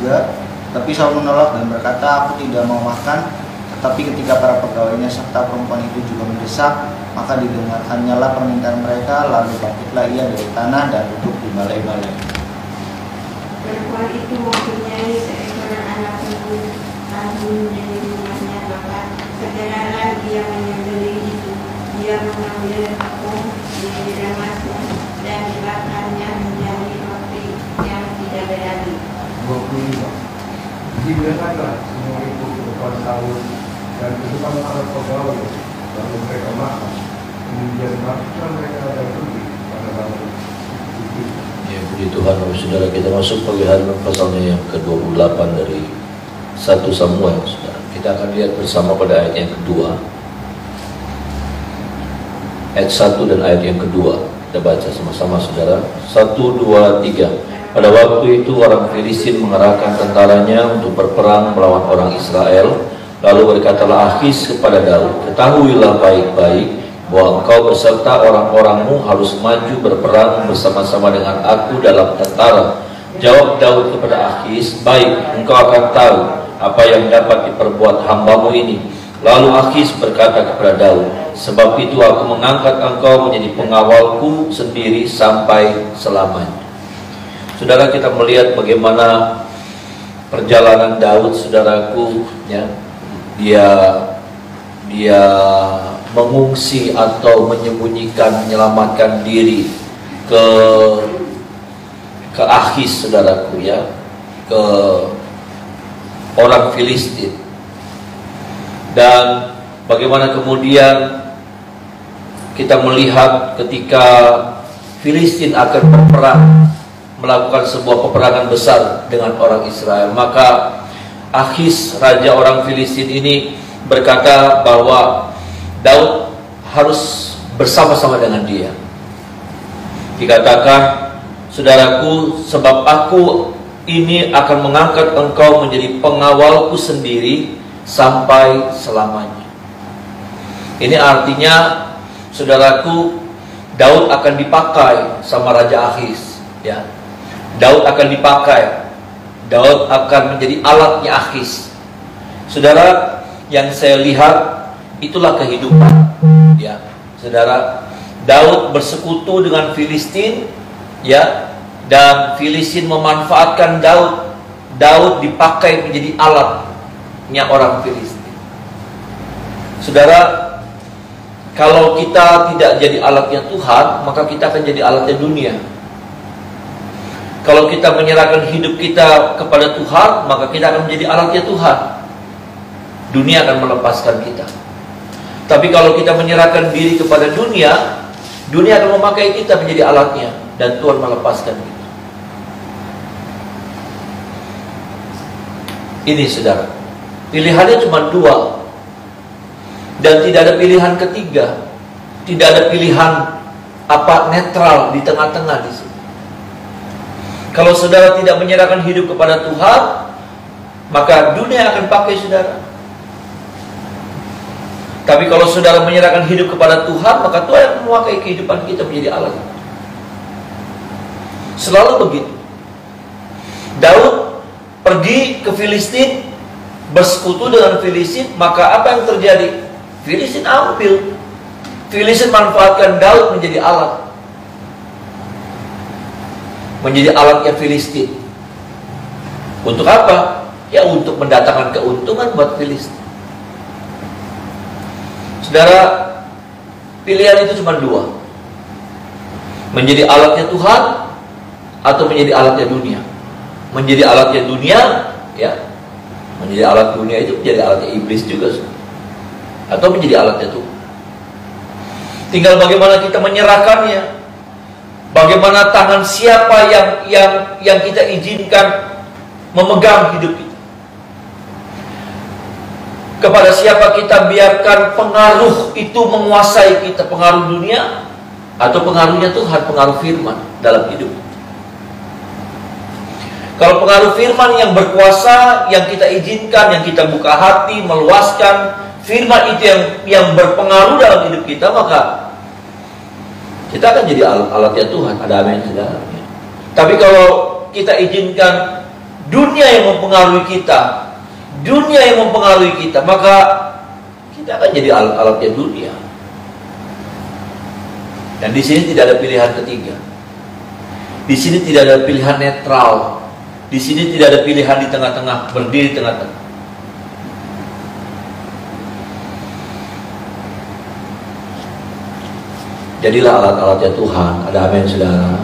juga. Tapi Saul menolak dan berkata, "Aku tidak mau makan." Tetapi ketika para pegawainya serta perempuan itu juga mendesak, maka didengarkannyalah permintaan mereka. Lalu bangkitlah ia dari tanah dan duduk di balai-balai. Perempuan itu mempunyai seekor anak kambing di rumahnya, maka segeralah dia menyembelih itu. Dia mengambil tepung, diremasnya dan dibakarnya menjadi roti yang tidak berani. 25. Dibiarkanlah semua itu ke depan Saul dan ke depan para pegawai, lalu mereka makan. Kemudian masuklah mereka dan pergi pada lalu. Ya, puji Tuhan, saudara, kita masuk pagi hari pasalnya yang ke-28 dari 1 Samuel, saudara. Kita akan lihat bersama pada ayat yang kedua, ayat 1 dan ayat yang kedua. Kita baca sama-sama, saudara. 1, 2, 3. Pada waktu itu orang Filistin mengerahkan tentaranya untuk berperang melawan orang Israel. Lalu berkatalah Akis kepada Daud, "Ketahuilah baik-baik bahwa engkau beserta orang-orangmu harus maju berperang bersama-sama dengan aku dalam tentara." Jawab Daud kepada Akis, "Baik, engkau akan tahu apa yang dapat diperbuat hambamu ini." Lalu Akis berkata kepada Daud, "Sebab itu aku mengangkat engkau menjadi pengawalku sendiri sampai selamanya." Saudara, kita melihat bagaimana perjalanan Daud, saudaraku, ya. Dia mengungsi atau menyembunyikan, menyelamatkan diri ke Akis, saudaraku, ya, ke orang Filistin. Dan bagaimana kemudian kita melihat ketika Filistin akan berperang, melakukan sebuah peperangan besar dengan orang Israel, maka Akis, raja orang Filistin ini, berkata bahwa Daud harus bersama-sama dengan dia. Dikatakan, "Saudaraku, sebab aku ini akan mengangkat engkau menjadi pengawalku sendiri sampai selamanya." Ini artinya, saudaraku, Daud akan dipakai sama Raja Akis, ya. Daud akan dipakai. Daud akan menjadi alatnya Akis. Saudara, yang saya lihat itulah kehidupan, ya. Saudara, Daud bersekutu dengan Filistin, ya, dan Filistin memanfaatkan Daud. Daud dipakai menjadi alatnya orang Filistin. Saudara, kalau kita tidak jadi alatnya Tuhan, maka kita akan jadi alatnya dunia. Kalau kita menyerahkan hidup kita kepada Tuhan, maka kita akan menjadi alatnya Tuhan. Dunia akan melepaskan kita. Tapi kalau kita menyerahkan diri kepada dunia, dunia akan memakai kita menjadi alatnya, dan Tuhan melepaskan kita. Ini, saudara, pilihannya cuma dua, dan tidak ada pilihan ketiga. Tidak ada pilihan netral di tengah-tengah di sini. Kalau saudara tidak menyerahkan hidup kepada Tuhan, maka dunia akan pakai saudara. Tapi kalau saudara menyerahkan hidup kepada Tuhan, maka Tuhan akan memakai kehidupan kita menjadi alat. Selalu begitu. Daud pergi ke Filistin, bersekutu dengan Filistin, maka apa yang terjadi? Filistin ambil. Filistin manfaatkan Daud menjadi alat. Menjadi alatnya Filistin. Untuk apa? Ya, untuk mendatangkan keuntungan buat Filistin. Saudara, pilihan itu cuma dua. Menjadi alatnya Tuhan atau menjadi alatnya dunia. Menjadi alatnya dunia, ya. Menjadi alat dunia itu menjadi alatnya iblis juga. Atau menjadi alatnya Tuhan. Tinggal bagaimana kita menyerahkannya. Bagaimana tangan siapa yang kita izinkan memegang hidup kita. Kepada siapa kita biarkan pengaruh itu menguasai kita, pengaruh dunia atau pengaruhnya Tuhan, pengaruh firman dalam hidup. Kalau pengaruh firman yang berkuasa, yang kita izinkan, yang kita buka hati, meluaskan, firman itu yang berpengaruh dalam hidup kita, maka kita akan jadi alatnya Tuhan. Ada amin, saudara. Tapi kalau kita izinkan dunia yang mempengaruhi kita, maka kita akan jadi alat-alatnya dunia. Dan di sini tidak ada pilihan ketiga. Di sini tidak ada pilihan netral. Di sini tidak ada pilihan di tengah-tengah, berdiri di tengah-tengah. Jadilah alat-alatnya Tuhan. Ada amin, saudara.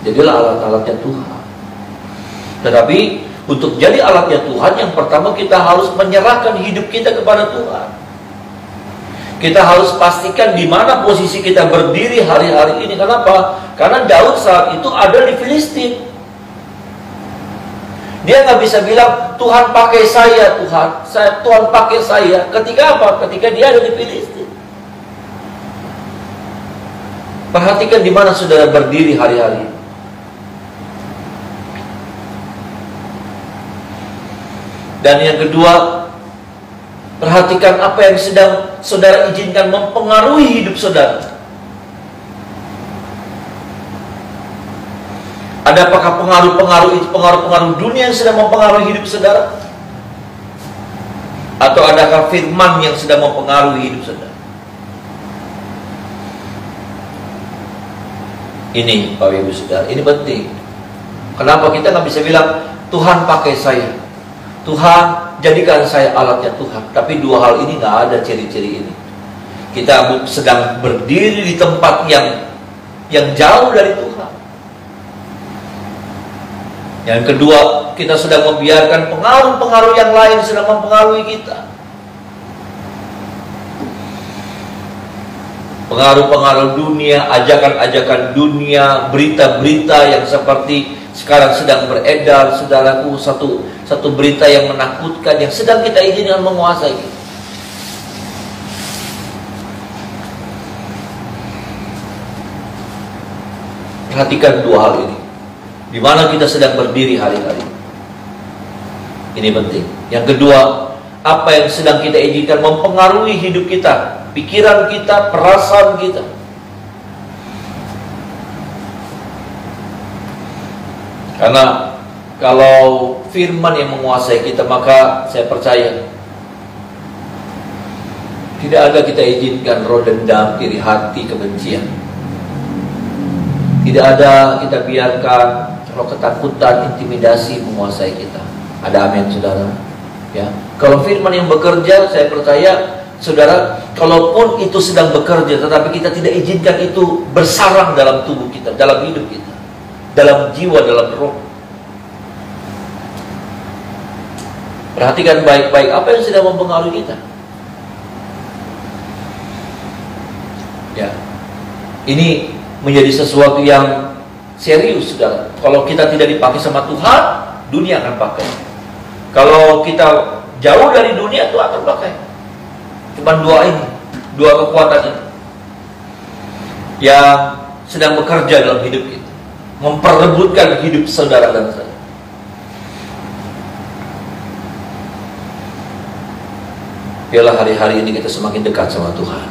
Jadilah alat-alatnya Tuhan. Tetapi untuk jadi alatnya Tuhan, yang pertama kita harus menyerahkan hidup kita kepada Tuhan. Kita harus pastikan di mana posisi kita berdiri hari-hari ini. Kenapa? Karena Daud saat itu ada di Filistin. Dia nggak bisa bilang, Tuhan pakai saya, Tuhan pakai saya. Ketika apa? Ketika dia ada di Filistin. Perhatikan di mana saudara berdiri hari-hari. Dan yang kedua, perhatikan apa yang sedang saudara izinkan mempengaruhi hidup saudara. Adakah pengaruh-pengaruh itu pengaruh-pengaruh dunia yang sedang mempengaruhi hidup saudara? Atau adakah firman yang sedang mempengaruhi hidup saudara? Ini Bapak Ibu Saudara, ini penting. Kenapa kita nggak bisa bilang Tuhan pakai saya, Tuhan jadikan saya alatnya Tuhan? Tapi dua hal ini nggak ada ciri-ciri ini. Kita sedang berdiri di tempat yang jauh dari Tuhan. Yang kedua, kita sedang membiarkan pengaruh-pengaruh yang lain sedang mempengaruhi kita. Pengaruh-pengaruh dunia, ajakan-ajakan dunia, berita-berita yang seperti sekarang sedang beredar, saudaraku, satu berita yang menakutkan yang sedang kita izinkan menguasai kita. Perhatikan dua hal ini. Di mana kita sedang berdiri hari-hari. Ini penting. Yang kedua, apa yang sedang kita izinkan mempengaruhi hidup kita, pikiran kita, perasaan kita. Karena kalau firman yang menguasai kita, maka saya percaya tidak ada kita izinkan roh dendam, iri hati, kebencian. Tidak ada kita biarkan roh ketakutan, intimidasi menguasai kita. Ada amin, saudara? Ya. Kalau firman yang bekerja, saya percaya saudara, kalaupun itu sedang bekerja, tetapi kita tidak izinkan itu bersarang dalam tubuh kita, dalam hidup kita, dalam jiwa, dalam roh. Perhatikan baik-baik apa yang sedang mempengaruhi kita. Ya, ini menjadi sesuatu yang serius, saudara. Kalau kita tidak dipakai sama Tuhan, dunia akan pakai. Kalau kita jauh dari dunia, Tuhan akan pakai. Cuma dua kekuatan ini yang sedang bekerja dalam hidup kita, memperebutkan hidup saudara dan saya. Biarlah hari-hari ini kita semakin dekat sama Tuhan.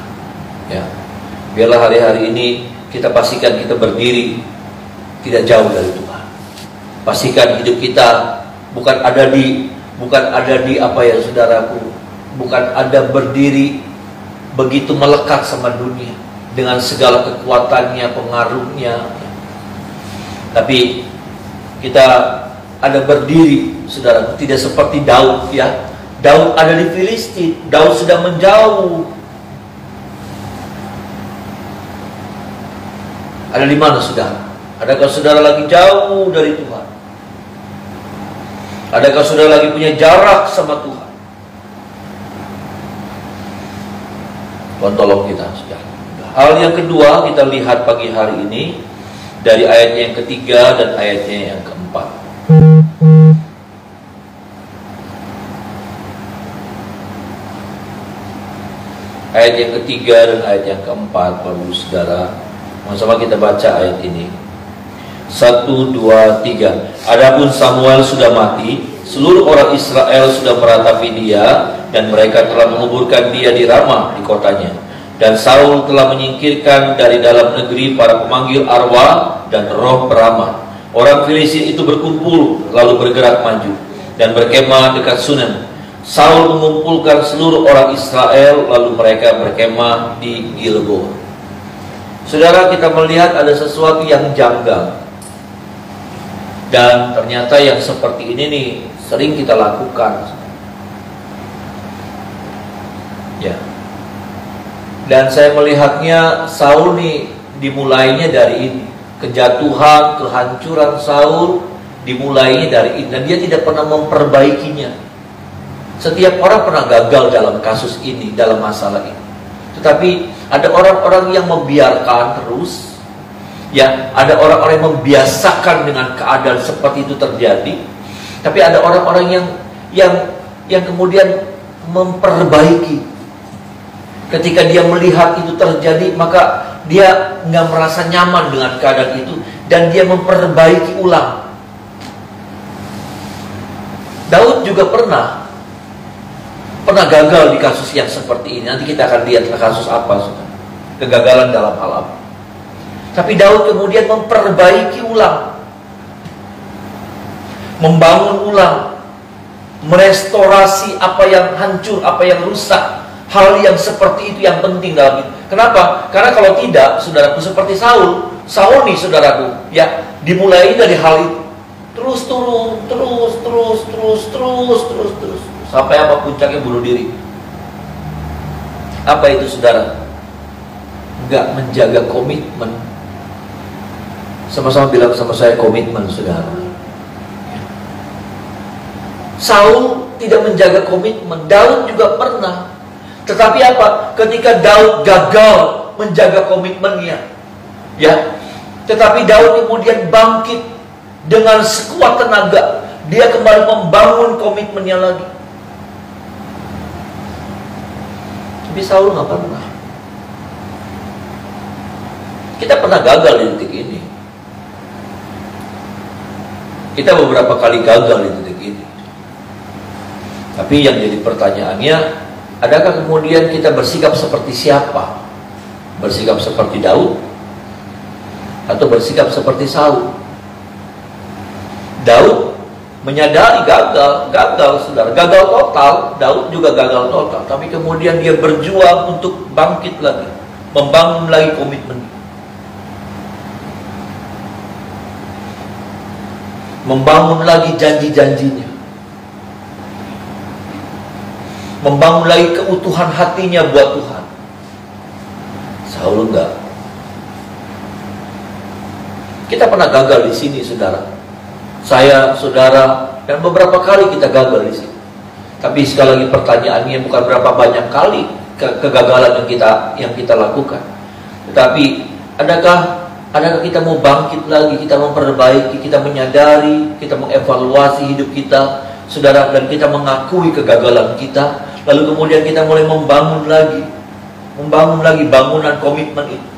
Ya, biarlah hari-hari ini kita pastikan kita berdiri tidak jauh dari Tuhan. Pastikan hidup kita bukan ada di apa ya, saudaraku, bukan ada berdiri begitu melekat sama dunia dengan segala kekuatannya, pengaruhnya. Tapi kita ada berdiri, saudara, tidak seperti Daud, ya. Daud ada di Filistin, Daud sedang menjauh. Ada di mana, saudara? Adakah saudara lagi jauh dari Tuhan? Adakah saudara lagi punya jarak sama Tuhan? Tuhan tolong kita, saudara. Hal yang kedua kita lihat pagi hari ini dari ayatnya yang ketiga dan ayatnya yang keempat. Ayat yang ketiga dan ayat yang keempat, Bapak Saudara, sama-sama kita baca ayat ini. 1, 2, 3. Adapun Samuel sudah mati, seluruh orang Israel sudah meratapi dia, dan mereka telah menguburkan dia di Ramah, di kotanya. Dan Saul telah menyingkirkan dari dalam negeri para pemanggil arwah dan roh peramal. Orang Filistin itu berkumpul lalu bergerak maju dan berkemah dekat Sunem. Saul mengumpulkan seluruh orang Israel lalu mereka berkemah di Gilboa. Saudara, kita melihat ada sesuatu yang janggal. Dan ternyata yang seperti ini nih sering kita lakukan. Ya. Dan saya melihatnya Saul nih dimulainya dari ini. Kejatuhan, kehancuran Saul dimulainya dari ini. Dan dia tidak pernah memperbaikinya. Setiap orang pernah gagal dalam kasus ini, dalam masalah ini. Tetapi ada orang-orang yang membiarkan terus. Ya, ada orang-orang yang membiasakan dengan keadaan seperti itu terjadi. Tapi ada orang-orang yang kemudian memperbaiki. Ketika dia melihat itu terjadi, maka dia nggak merasa nyaman dengan keadaan itu dan dia memperbaiki ulang. Daud juga pernah gagal di kasus yang seperti ini. Nanti kita akan lihat kasus apa, kegagalan dalam hal apa. Tapi Daud kemudian memperbaiki ulang, membangun ulang, merestorasi apa yang hancur, apa yang rusak. Hal yang seperti itu yang penting dalam itu. Kenapa? Karena kalau tidak, saudaraku, seperti Saul nih saudaraku, ya, dimulai dari hal itu. Terus sampai apa puncaknya bunuh diri. Apa itu, saudara? Enggak menjaga komitmen. Sama-sama bilang sama saya, komitmen, saudara. Saul tidak menjaga komitmen. Daud juga pernah. Tetapi apa? Ketika Daud gagal menjaga komitmennya, ya, tetapi Daud kemudian bangkit dengan sekuat tenaga. Dia kembali membangun komitmennya lagi. Tapi Saul nggak pernah. Kita pernah gagal di titik ini. Kita beberapa kali gagal di titik ini. Tapi yang jadi pertanyaannya, adakah kemudian kita bersikap seperti siapa? Bersikap seperti Daud atau bersikap seperti Saul? Daud menyadari gagal, saudara, gagal total. Daud juga gagal total. Tapi kemudian dia berjuang untuk bangkit lagi, membangun lagi komitmen, membangun lagi janji-janjinya, membangun lagi keutuhan hatinya buat Tuhan. Saul enggak. Kita pernah gagal di sini, saudara. Saya, saudara, dan beberapa kali kita gagal di sini. Tapi sekali lagi pertanyaannya bukan berapa banyak kali kegagalan yang kita lakukan. Tetapi adakah kita mau bangkit lagi, kita memperbaiki, kita menyadari, kita mengevaluasi hidup kita, saudara, dan kita mengakui kegagalan kita, lalu kemudian kita mulai membangun lagi bangunan komitmen itu.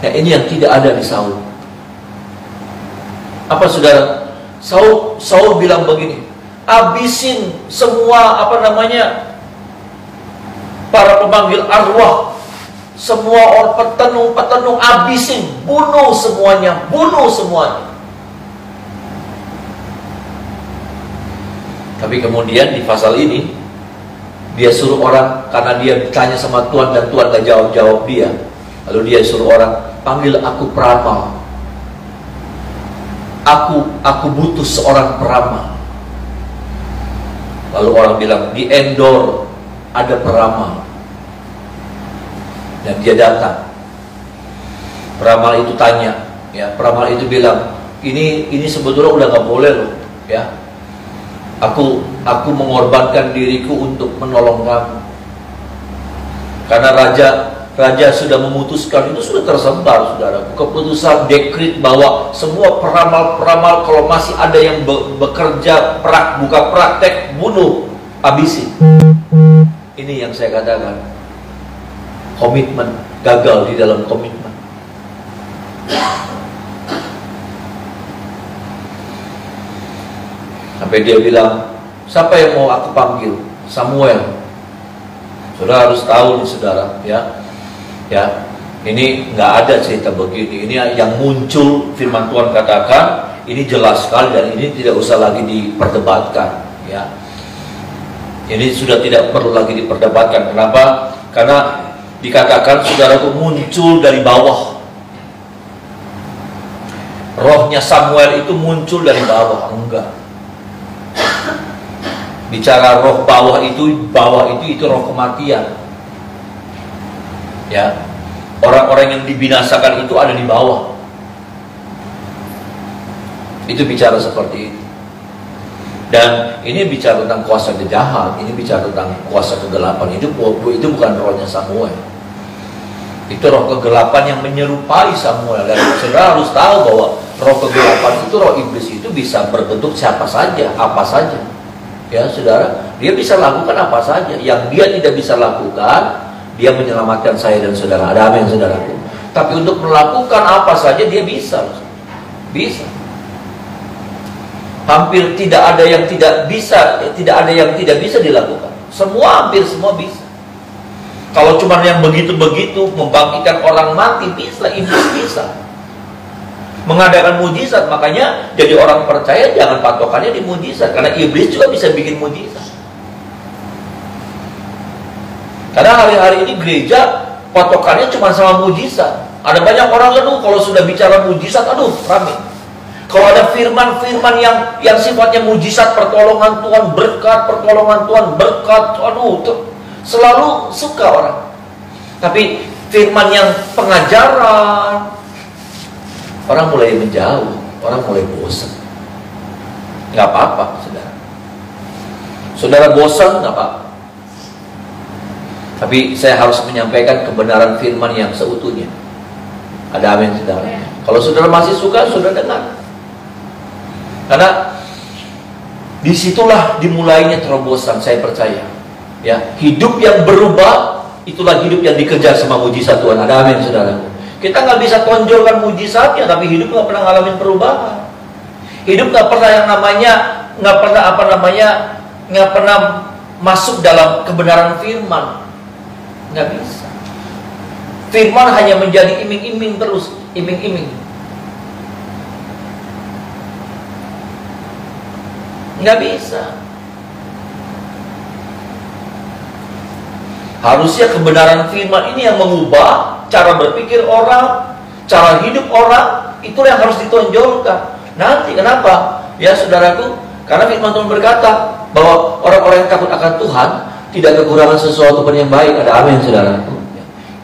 Nah, ini yang tidak ada di Saul. Apa, saudara? Saul bilang begini, habisin semua para pemanggil arwah, semua orang petenung, habisin, bunuh semuanya. Tapi kemudian di pasal ini dia suruh orang, karena dia ditanya sama Tuhan dan Tuhan gak jawab dia, lalu dia suruh orang, panggil aku peramal. Aku butuh seorang peramal. Lalu orang bilang, di Endor ada peramal. Dan dia datang. Peramal itu tanya, ya, peramal itu bilang, ini sebetulnya udah gak boleh loh, ya. Aku mengorbankan diriku untuk menolong kamu. Karena raja sudah memutuskan, itu sudah tersebar, saudara, keputusan dekret bahwa semua peramal-peramal kalau masih ada yang bekerja buka praktek, bunuh, habisin. Ini yang saya katakan, komitmen, gagal di dalam komitmen. Sampai dia bilang, siapa yang mau aku panggil? Samuel. Saudara harus tahu nih saudara, ya. Ini nggak ada cerita begini. Ini yang muncul firman Tuhan katakan, ini jelas sekali dan ini tidak usah lagi diperdebatkan, ya. Ini sudah tidak perlu lagi diperdebatkan. Kenapa? Karena dikatakan saudaraku muncul dari bawah. Rohnya Samuel itu muncul dari bawah. Enggak. Bicara roh bawah itu roh kematian. Ya. Orang-orang yang dibinasakan itu ada di bawah. Itu bicara seperti itu. Dan ini bicara tentang kuasa jahat, ini bicara tentang kuasa kegelapan. Itu bukan rohnya Samuel. Itu roh kegelapan yang menyerupai Samuel. Dan saudara harus tahu bahwa roh kegelapan itu, roh iblis itu bisa berbentuk siapa saja, apa saja. Ya saudara, dia bisa lakukan apa saja. Yang dia tidak bisa lakukan, dia menyelamatkan saya dan saudara. Ada amin saudaraku. Tapi untuk melakukan apa saja dia bisa. Bisa. Hampir tidak ada yang tidak bisa, tidak ada yang tidak bisa dilakukan. Hampir semua bisa. Kalau cuma yang begitu-begitu membangkitkan orang mati bisa, iblis bisa. Mengadakan mujizat, makanya jadi orang percaya jangan patokannya di mujizat, karena iblis juga bisa bikin mujizat. Karena hari-hari ini gereja patokannya cuma sama mujizat. Ada banyak orang kalau sudah bicara mujizat, rame. Kalau ada firman-firman yang sifatnya mujizat, pertolongan Tuhan berkat, selalu suka orang. Tapi firman yang pengajaran, orang mulai menjauh, orang mulai bosan. Gak apa-apa, saudara. Saudara bosan, gak apa-apa. Tapi saya harus menyampaikan kebenaran firman yang seutuhnya. Ada amin, saudara. Kalau saudara masih suka, saudara dengar. Karena disitulah dimulainya terobosan, saya percaya. Ya, hidup yang berubah itulah hidup yang dikejar sama mujizat Tuhan. Ada amin, saudara. Kita nggak bisa tonjolkan mujizatnya, tapi hidup nggak pernah ngalamin perubahan. Hidup nggak pernah yang namanya nggak pernah masuk dalam kebenaran firman. Nggak bisa. Firman hanya menjadi iming-iming terus, iming-iming. Nggak bisa. Harusnya kebenaran firman ini yang mengubah cara berpikir orang, cara hidup orang. Itulah yang harus ditonjolkan. Nanti kenapa? Ya saudaraku, karena firman Tuhan berkata bahwa orang-orang yang takut akan Tuhan tidak kekurangan sesuatu pun yang baik. Ada amin, saudaraku.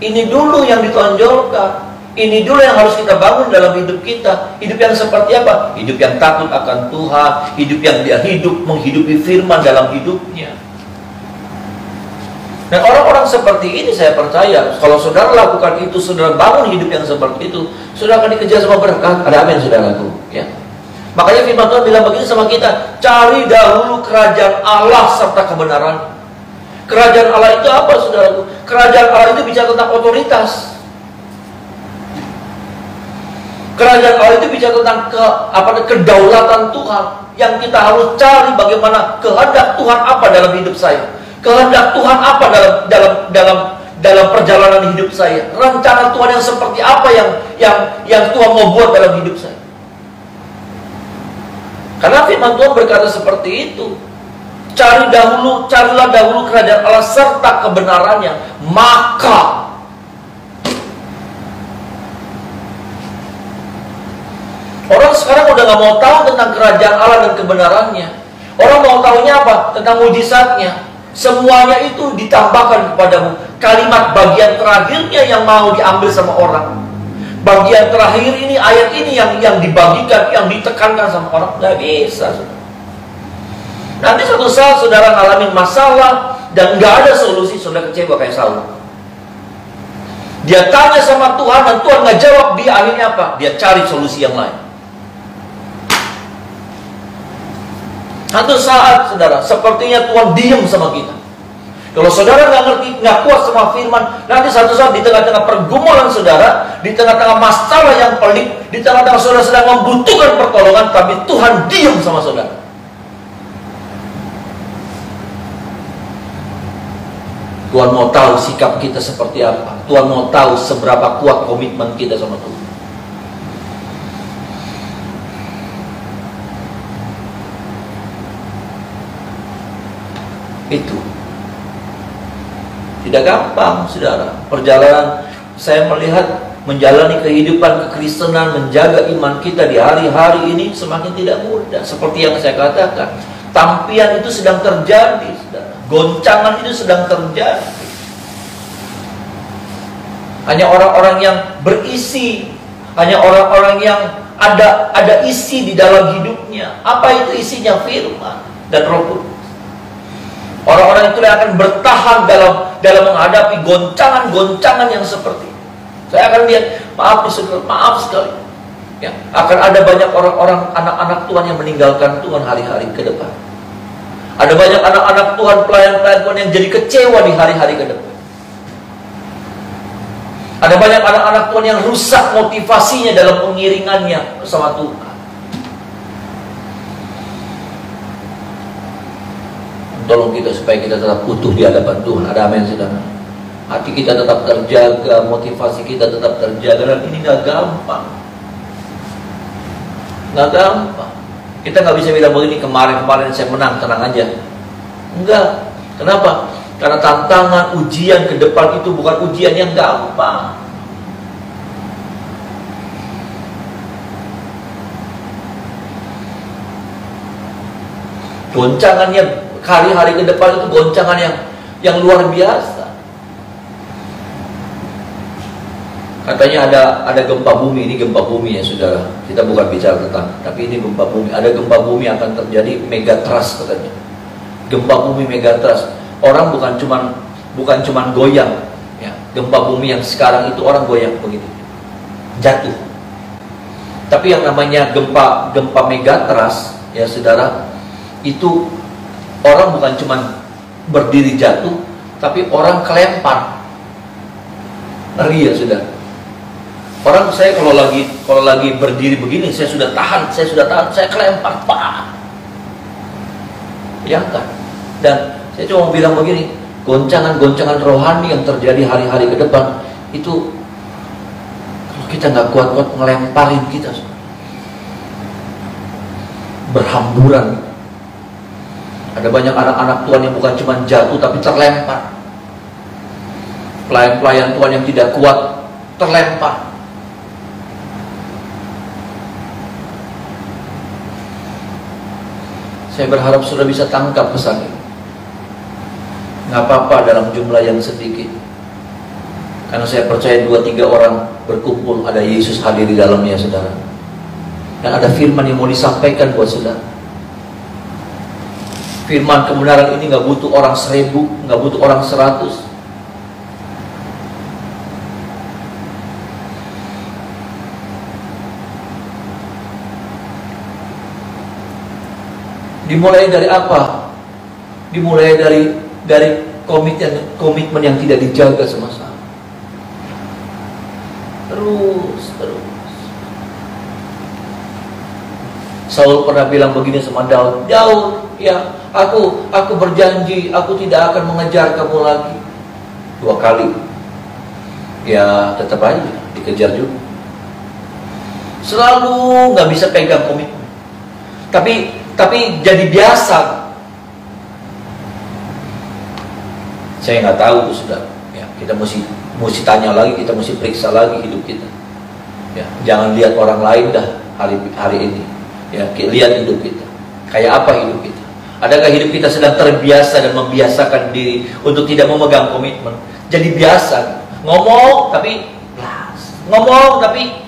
Ini dulu yang ditonjolkan. Ini dulu yang harus kita bangun dalam hidup kita. Hidup yang seperti apa? Hidup yang takut akan Tuhan. Hidup yang dia menghidupi firman dalam hidupnya. Dan orang-orang seperti ini saya percaya, kalau saudara lakukan itu, saudara bangun hidup yang seperti itu, saudara akan dikejar sama berkat. Ada amin, saudaraku. Ya. Makanya firman Tuhan bilang begini sama kita, cari dahulu kerajaan Allah serta kebenaran. Kerajaan Allah itu apa, saudaraku? Kerajaan Allah itu bicara tentang otoritas. Kerajaan Allah itu bicara tentang kedaulatan Tuhan. Yang kita harus cari bagaimana kehendak Tuhan apa dalam hidup saya. Kehendak Tuhan apa dalam perjalanan hidup saya. Rencana Tuhan yang seperti apa yang Tuhan mau buat dalam hidup saya. Karena firman Tuhan berkata seperti itu. Carilah dahulu kerajaan Allah serta kebenarannya, maka orang sekarang udah gak mau tahu tentang kerajaan Allah dan kebenarannya. Orang mau tahunya apa? Tentang mujizatnya. Semuanya itu ditambahkan kepadamu. Kalimat bagian terakhirnya yang mau diambil sama orang. Bagian terakhir ini, ayat ini yang dibagikan, yang ditekankan sama orang. Gak bisa. Nanti suatu saat saudara ngalamin masalah dan gak ada solusi, saudara kecewa kayak Saul. Dia tanya sama Tuhan dan Tuhan gak jawab. Dia akhirnya apa? Dia cari solusi yang lain. Satu saat, saudara, sepertinya Tuhan diam sama kita. Kalau saudara nggak ngerti, nggak kuat sama firman, nanti satu saat di tengah-tengah pergumulan saudara, di tengah-tengah masalah yang pelik, di tengah-tengah saudara sedang membutuhkan pertolongan, tapi Tuhan diam sama saudara. Tuhan mau tahu sikap kita seperti apa. Tuhan mau tahu seberapa kuat komitmen kita sama Tuhan. Itu tidak gampang, saudara. Perjalanan saya melihat menjalani kehidupan kekristenan, menjaga iman kita di hari-hari ini semakin tidak mudah. Seperti yang saya katakan, tampian itu sedang terjadi, saudara. Goncangan itu sedang terjadi. Hanya orang-orang yang berisi, hanya orang-orang yang ada isi di dalam hidupnya. Apa itu isinya? Firman dan Roh Kudus. Orang-orang itu yang akan bertahan dalam menghadapi goncangan-goncangan yang seperti itu. Saya akan lihat, maaf sekali, ya, akan ada banyak orang-orang, anak-anak Tuhan yang meninggalkan Tuhan hari-hari ke depan. Ada banyak anak-anak Tuhan, pelayan-pelayan Tuhan yang jadi kecewa di hari-hari ke depan. Ada banyak anak-anak Tuhan yang rusak motivasinya dalam pengiringannya bersama Tuhan. Tolong kita supaya kita tetap utuh di hadapan Tuhan. Ada amin, saudara. Hati kita tetap terjaga, motivasi kita tetap terjaga. Dan ini gak gampang. Gak gampang. Kita gak bisa bilang begini, kemarin-kemarin saya menang, tenang aja. Enggak. Kenapa? Karena tantangan, ujian ke depan itu bukan ujian yang gampang. Goncangannya hari-hari ke depan itu goncangan yang luar biasa. Katanya ada gempa bumi. Ini gempa bumi ya, saudara. Kita bukan bicara tentang, tapi ini gempa bumi. Ada gempa bumi akan terjadi, megatrust katanya. Gempa bumi megatrust. Orang bukan cuman goyang, ya. Gempa bumi yang sekarang itu orang goyang begitu, jatuh. Tapi yang namanya gempa megatrust, ya saudara, itu orang bukan cuman berdiri jatuh, tapi orang kelempar. Ngeri ya, saudara. Orang, saya kalau lagi berdiri begini, saya sudah tahan, saya kelempar, pak. Ya kan? Dan saya cuma bilang begini, goncangan-goncangan rohani yang terjadi hari-hari ke depan itu, kalau kita nggak kuat-kuat ngelemparin kita, berhamburan. Ada banyak anak-anak Tuhan yang bukan cuma jatuh, tapi terlempar. Pelayan-pelayan Tuhan yang tidak kuat, terlempar. Saya berharap sudah bisa tangkap pesan ini. Nggak apa-apa dalam jumlah yang sedikit. Karena saya percaya 2-3 orang berkumpul, ada Yesus hadir di dalamnya, saudara. Dan ada firman yang mau disampaikan buat saudara. Firman kebenaran ini nggak butuh orang 1000, nggak butuh orang 100. Dimulai dari apa? Dimulai dari komitmen yang tidak dijaga sama-sama. Terus. Saul pernah bilang begini sama Daud, Daud, ya, aku berjanji, aku tidak akan mengejar kamu lagi. 2 kali. Ya, tetap aja dikejar juga. Selalu nggak bisa pegang komitmen. Tapi jadi biasa. Saya nggak tahu, saudara. Ya, kita mesti tanya lagi, kita mesti periksa lagi hidup kita. Ya, jangan lihat orang lain dah hari ini. Ya, lihat hidup kita. Kayak apa hidup kita? Adakah hidup kita sedang terbiasa dan membiasakan diri untuk tidak memegang komitmen? Jadi biasa, ngomong tapi las, ngomong tapi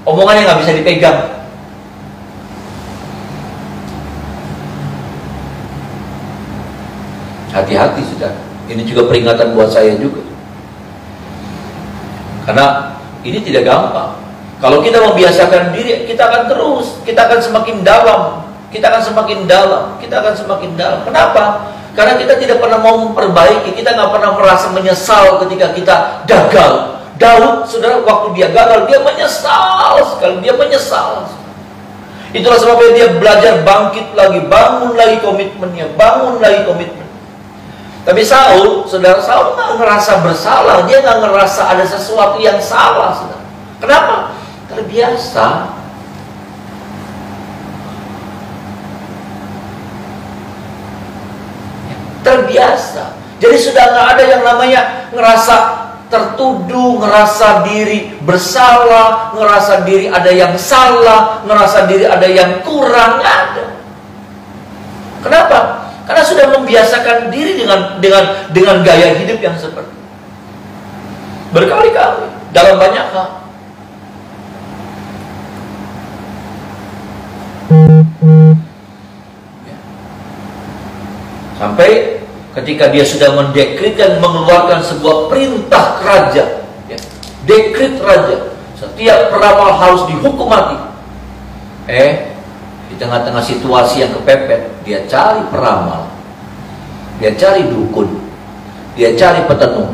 omongannya nggak bisa dipegang. Hati-hati, saudara. Ini juga peringatan buat saya juga. Karena ini tidak gampang. Kalau kita membiasakan diri, kita akan terus, kita akan semakin dalam, kita akan semakin dalam. Kenapa? Karena kita tidak pernah mau memperbaiki, kita nggak pernah merasa menyesal ketika kita gagal. Daud, saudara, waktu dia gagal, dia menyesal sekali, dia menyesal. Itulah sebabnya dia belajar bangkit lagi, bangun lagi komitmennya, bangun lagi komitmen. Tapi saudara Saul nggak ngerasa bersalah, dia nggak ngerasa ada sesuatu yang salah, saudara. Kenapa? Terbiasa. Terbiasa. Jadi sudah nggak ada yang namanya ngerasa tertuduh, ngerasa diri bersalah, ngerasa diri ada yang salah, ngerasa diri ada yang kurang, nggak ada. Kenapa? Karena sudah membiasakan diri dengan gaya hidup yang seperti itu. Berkali-kali dalam banyak hal. Sampai ketika dia sudah mendekretkan, mengeluarkan sebuah perintah raja, dekret raja, setiap peramal harus dihukum mati. Di tengah-tengah situasi yang kepepet, dia cari peramal, dia cari dukun, dia cari petenung.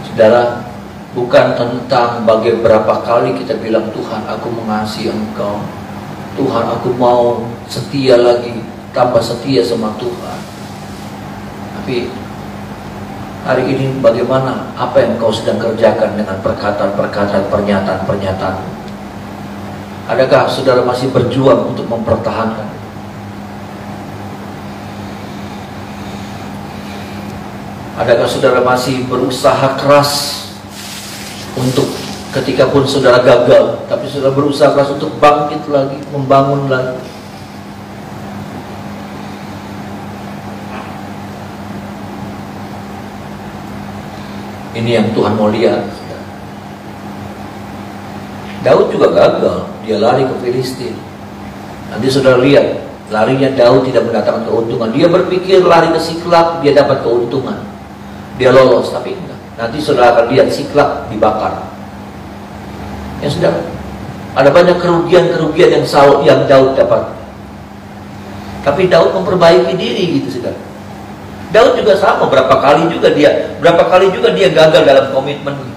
Saudara, bukan tentang berapa kali kita bilang, Tuhan aku mengasihi Engkau, Tuhan aku mau setia lagi, tambah setia sama Tuhan. Tapi hari ini bagaimana, apa yang kau sedang kerjakan dengan perkataan-perkataan, pernyataan-pernyataan? Adakah saudara masih berjuang untuk mempertahankan? Adakah saudara masih berusaha keras untuk ketika pun saudara gagal, tapi saudara berusaha keras untuk bangkit lagi, membangun lagi? Ini yang Tuhan mau lihat. Daud juga gagal, dia lari ke Filistin. Nanti saudara lihat, larinya Daud tidak mendatangkan keuntungan. Dia berpikir lari ke Siklak, dia dapat keuntungan, dia lolos, tapi enggak. Nanti saudara akan lihat Siklak dibakar. Ya sudah, ada banyak kerugian-kerugian yang Daud dapat. Tapi Daud memperbaiki diri gitu, saudara. Daud juga sama, berapa kali juga dia gagal dalam komitmennya.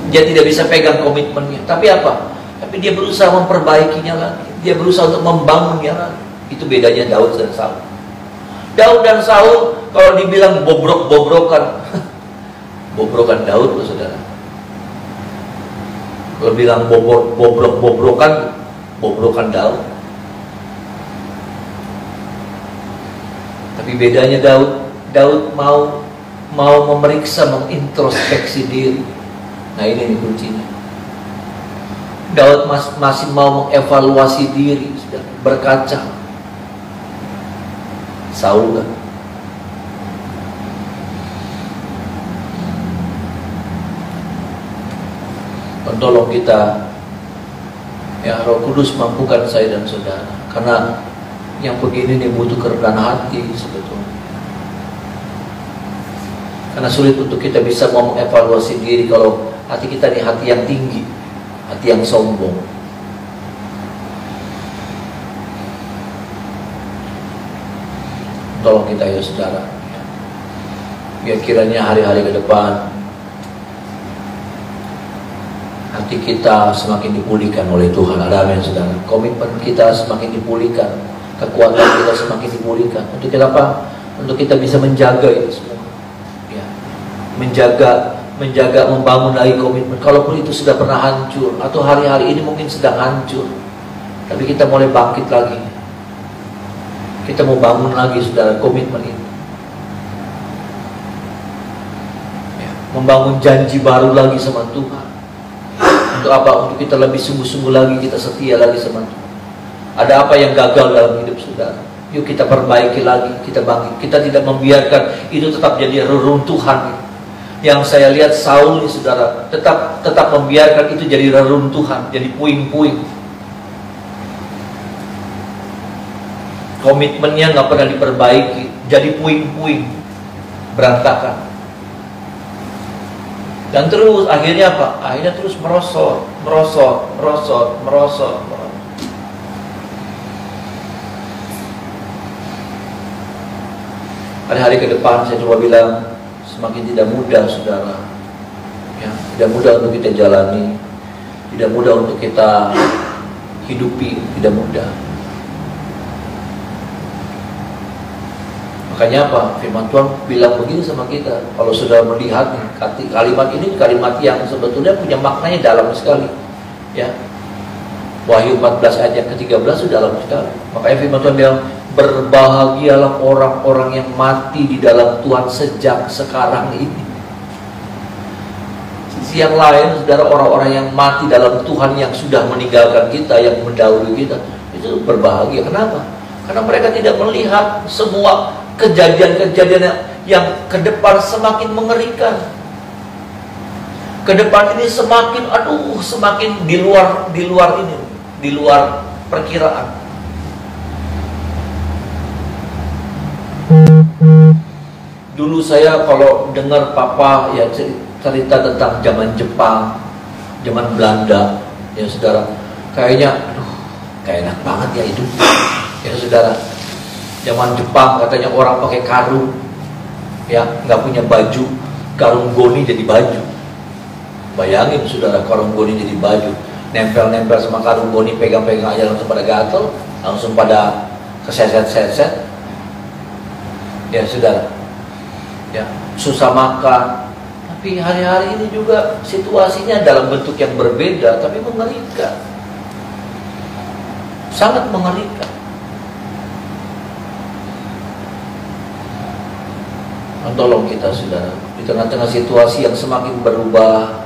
Dia tidak bisa pegang komitmennya. Tapi apa? Tapi dia berusaha memperbaikinya lagi. Dia berusaha untuk membangunnya lagi. Itu bedanya Daud dan Saul. Daud dan Saul kalau dibilang bobrok-bobrokan, bobrokan Daud loh saudara. Kalau bilang bobrok-bobrokan, bobrokan Daud. Tapi bedanya Daud mau memeriksa, mengintrospeksi diri. Nah ini kuncinya. Daud masih mau mengevaluasi diri, berkaca. Saul kan? Tolong kita, ya Roh Kudus mampukan saya dan saudara, karena yang begini nih butuh kerendahan hati sebetulnya. Karena sulit untuk kita bisa mau mengevaluasi diri kalau hati kita nih hati yang tinggi, hati yang sombong. Tolong kita ya saudara, ya kiranya hari-hari ke depan hati kita semakin dipulihkan oleh Tuhan. Ada amin saudara. Komitmen kita semakin dipulihkan, kekuatan kita semakin dipulihkan. Untuk kita apa? Untuk kita bisa menjaga itu semua, ya. Menjaga, membangun lagi komitmen. Kalaupun itu sudah pernah hancur, atau hari-hari ini mungkin sedang hancur, tapi kita mulai bangkit lagi. Kita mau bangun lagi saudara komitmen itu, ya. Membangun janji baru lagi sama Tuhan. Untuk apa? Untuk kita lebih sungguh-sungguh lagi, kita setia lagi sama Tuhan. Ada apa yang gagal dalam hidup saudara? Yuk kita perbaiki lagi, kita bangkit. Kita tidak membiarkan itu tetap jadi reruntuhan. Yang saya lihat Saul ini saudara, tetap membiarkan itu jadi reruntuhan, jadi puing-puing. Komitmennya nggak pernah diperbaiki, jadi puing-puing, berantakan. Dan terus akhirnya apa? Akhirnya terus merosot. Hari-hari ke depan saya coba bilang semakin tidak mudah saudara, ya, tidak mudah untuk kita jalani, tidak mudah untuk kita hidupi tidak mudah. Makanya apa? Firman Tuhan bilang begini sama kita. Kalau sudah melihat kalimat ini, kalimat yang sebetulnya punya maknanya dalam sekali. Ya, Wahyu 14 ayat yang ke-13 sudah dalam sekali. Makanya firman Tuhan bilang, berbahagialah orang-orang yang mati di dalam Tuhan sejak sekarang ini. Sisi yang lain, saudara, orang-orang yang mati dalam Tuhan yang sudah meninggalkan kita, yang mendahului kita, itu berbahagia. Kenapa? Karena mereka tidak melihat semua kejadian-kejadian yang ke depan semakin mengerikan. Ke depan ini semakin, semakin di luar perkiraan. Dulu saya kalau dengar papa ya cerita tentang zaman Jepang, zaman Belanda, ya saudara, kayaknya, kayak enak banget ya itu, ya saudara. Zaman Jepang katanya orang pakai karung, ya nggak punya baju, karung goni jadi baju. Bayangin saudara, karung goni jadi baju, nempel-nempel sama karung goni, pegang-pegang aja langsung pada gatel, langsung pada keseset-seset. Ya saudara, ya susah makan. Tapi hari-hari ini juga situasinya dalam bentuk yang berbeda, tapi mengerikan, sangat mengerikan. Tolong kita saudara, di tengah-tengah situasi yang semakin berubah,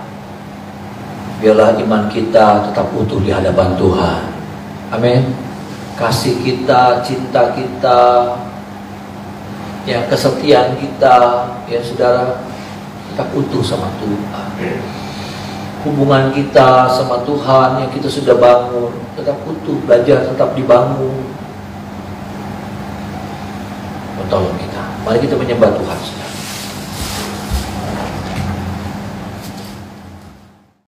biarlah iman kita tetap utuh di hadapan Tuhan. Amin. Kasih kita, cinta kita, ya kesetiaan kita, ya saudara, tetap utuh sama Tuhan. Hubungan kita sama Tuhan yang kita sudah bangun tetap utuh, belajar tetap dibangun. Tolong kita, mari kita menyembah Tuhan.